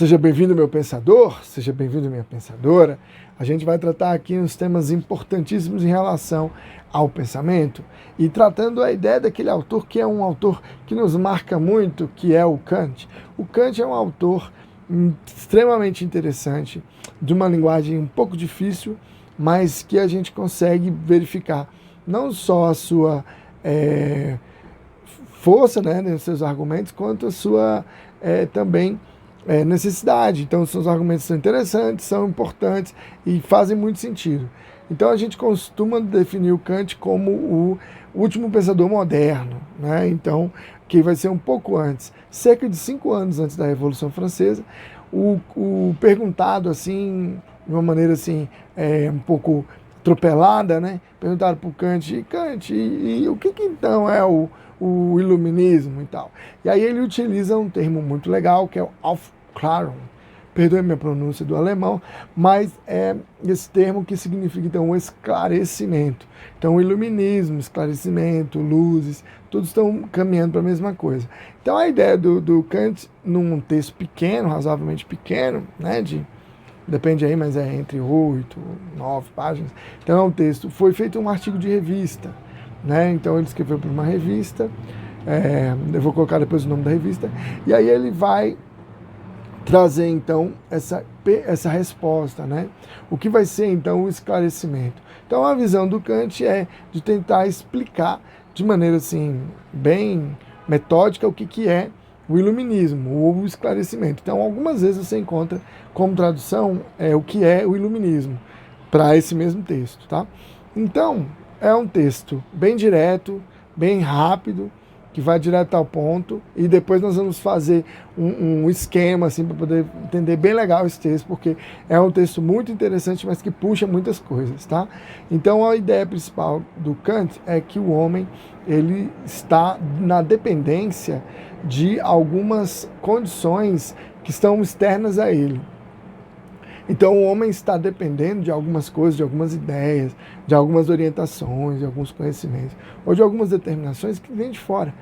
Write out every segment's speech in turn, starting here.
Seja bem-vindo, meu pensador, seja bem-vindo, minha pensadora. A gente vai tratar aqui uns temas importantíssimos em relação ao pensamento e tratando a ideia daquele autor que é um autor que nos marca muito, que é o Kant. O Kant é um autor extremamente interessante, de uma linguagem um pouco difícil, mas que a gente consegue verificar não só a sua força, né, nos seus argumentos, quanto a sua também necessidade. Então, os argumentos são interessantes, são importantes e fazem muito sentido. Então, a gente costuma definir o Kant como o último pensador moderno, né? Então, que vai ser um pouco antes, cerca de 5 anos antes da Revolução Francesa, o perguntado assim, de uma maneira assim, um pouco atropelada, né? Perguntaram para o Kant, e o que então é o iluminismo e tal. E aí ele utiliza um termo muito legal, que é o Aufklärung. Perdoe minha pronúncia do alemão, mas é esse termo que significa, então, o esclarecimento. Então, o iluminismo, esclarecimento, luzes, todos estão caminhando para a mesma coisa. Então, a ideia do Kant, num texto pequeno, razoavelmente pequeno, né, depende aí, mas é entre 8, 9 páginas. Então, é um texto, foi feito um artigo de revista, né? Então ele escreveu para uma revista, eu vou colocar depois o nome da revista, e aí ele vai trazer então essa resposta, né? O que vai ser então o esclarecimento. Então a visão do Kant é de tentar explicar de maneira assim bem metódica o que é o iluminismo ou o esclarecimento. Então algumas vezes você encontra como tradução o que é o iluminismo para esse mesmo texto, tá? Então é um texto bem direto, bem rápido, que vai direto ao ponto, e depois nós vamos fazer um esquema assim para poder entender bem legal esse texto, porque é um texto muito interessante, mas que puxa muitas coisas, tá? Então a ideia principal do Kant é que o homem ele está na dependência de algumas condições que estão externas a ele. Então o homem está dependendo de algumas coisas, de algumas ideias, de algumas orientações, de alguns conhecimentos, ou de algumas determinações que vêm de fora.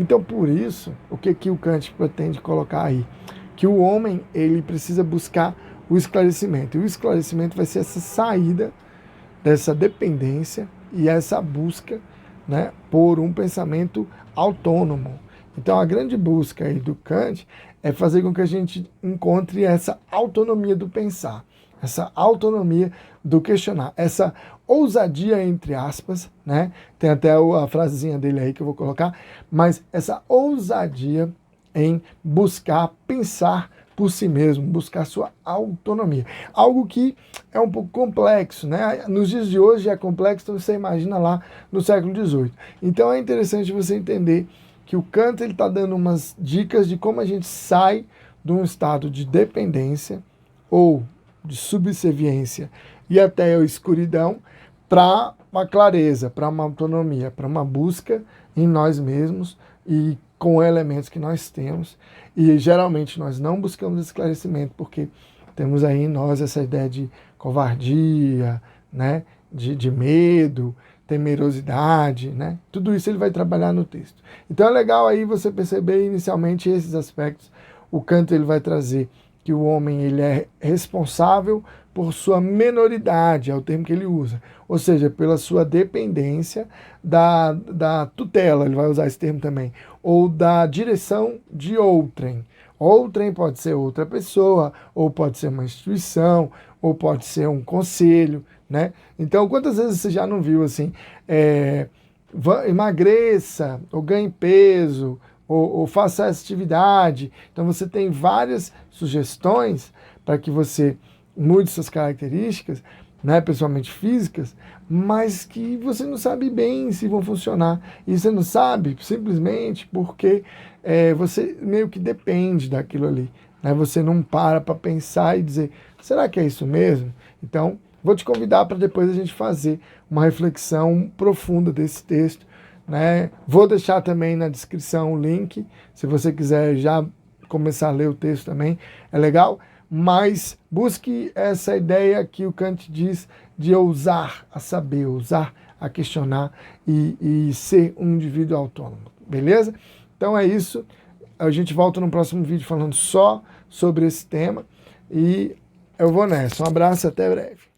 Então por isso, o que o Kant pretende colocar aí? Que o homem ele precisa buscar o esclarecimento. E o esclarecimento vai ser essa saída dessa dependência e essa busca, né, por um pensamento autônomo. Então a grande busca aí do Kant é fazer com que a gente encontre essa autonomia do pensar, essa autonomia do questionar, essa ousadia, entre aspas, né? Tem até a frasezinha dele aí que eu vou colocar, mas essa ousadia em buscar pensar por si mesmo, buscar sua autonomia. Algo que é um pouco complexo, né? Nos dias de hoje é complexo, então você imagina lá no século XVIII. Então é interessante você entender que o Kant está dando umas dicas de como a gente sai de um estado de dependência ou de subserviência e até a escuridão para uma clareza, para uma autonomia, para uma busca em nós mesmos e com elementos que nós temos. E geralmente nós não buscamos esclarecimento porque temos aí em nós essa ideia de covardia, né? de medo, temerosidade, né? Tudo isso ele vai trabalhar no texto. Então é legal aí você perceber inicialmente esses aspectos. O Kant ele vai trazer que o homem ele é responsável por sua menoridade, é o termo que ele usa, ou seja, pela sua dependência da tutela, ele vai usar esse termo também, ou da direção de outrem. Outrem pode ser outra pessoa, ou pode ser uma instituição, ou pode ser um conselho, né? Então, quantas vezes você já não viu assim, emagreça, ou ganhe peso, ou faça essa atividade. Então, você tem várias sugestões para que você mude suas características, né, pessoalmente físicas, mas que você não sabe bem se vão funcionar. E você não sabe simplesmente porque você meio que depende daquilo ali. Né? Você não para pensar e dizer, será que é isso mesmo? Então, vou te convidar para depois a gente fazer uma reflexão profunda desse texto. Né? Vou deixar também na descrição o link, se você quiser já começar a ler o texto também, é legal. Mas busque essa ideia que o Kant diz de ousar a saber, ousar a questionar e ser um indivíduo autônomo, beleza? Então é isso, a gente volta no próximo vídeo falando só sobre esse tema. E eu vou nessa. Um abraço e até breve.